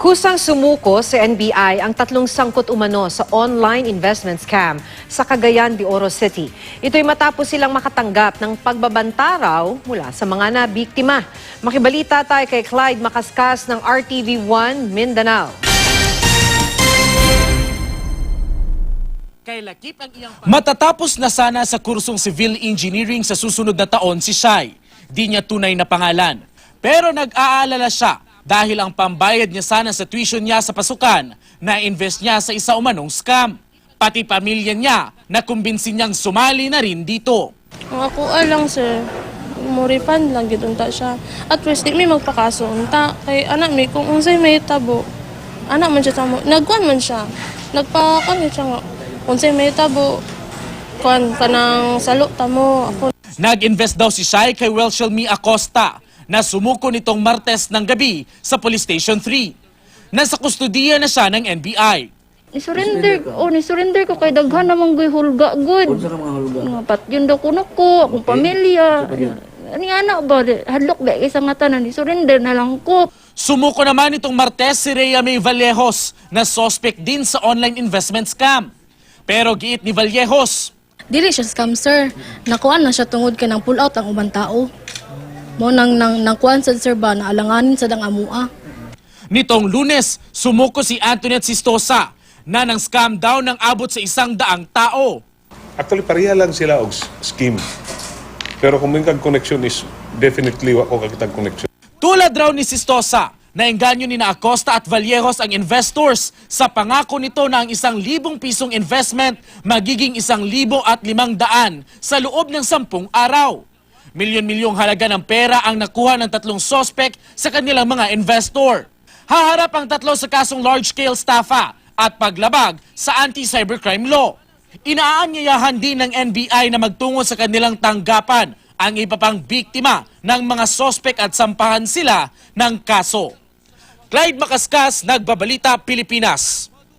Kusang sumuko sa NBI ang tatlong sangkot umano sa online investment scam sa Cagayan de Oro City. Ito'y matapos silang makatanggap ng pagbabanta raw mula sa mga nabiktima. Makibalita tayo kay Clyde Macascas ng RTV1 Mindanao. Matatapos na sana sa kursong civil engineering sa susunod na taon si Shai. Di niya tunay na pangalan. Pero nag-aalala siya dahil ang pambayad niya sana sa tuition niya sa pasukan na-invest niya sa isa umanong scam. Pati pamilya niya na kumbinsin niyang sumali na rin dito. Ako lang sir, muripan lang gitunta siya. At first di may magpakaso unta kay anak mi kung unsay may tabo. Anak man siya tamo, nagkuan man siya. Nagpakan siya nga. Unsay may tabo. Kuan kanang salo tamo ako. Nag-invest daw si Shai kay Welshelmy Acosta na sumuko nitong Martes ng gabi sa Police Station 3. Nasa kustudiya na siya ng NBI. Ni-surrender ko kay daghan namang goy hulga good. Unsa mga hulga? Pat yun daw kuno ko, akong pamilya. Ani anak ba hadlok ba kay sa ngata na ni-surrender na lang ko. Sumuko naman itong Martes si Rhea May Vallejos na suspect din sa online investment scam. Pero giit ni Vallejos, dili siya scam sir. Nakuan na siya tungod kay nang pull out ang ubang tao. Mo nang kuan sa sir ba na alanganin sa dang amua. nitong Lunes, sumuko si Antoinette Sistosa na nang scam daw ng abot sa 100 tao. Actually, pareha lang sila og scheme. Pero kung may connection is definitely wako kakitag connection. Tulad raw ni Sistosa, naengganyo ni na Acosta at Vallejos ang investors sa pangako nito na ang 1,000 pisong investment magiging 1,500 sa loob ng 10 araw. Milyon-milyong halaga ng pera ang nakuha ng tatlong sospek sa kanilang mga investor. Haharap ang tatlo sa kasong large-scale staffa at paglabag sa anti-cybercrime law. Inaanyayahan din ng NBI na magtungo sa kanilang tanggapan ang iba pang biktima ng mga sospek at sampahan sila ng kaso. Clyde Macascas, Nagbabalita, Pilipinas.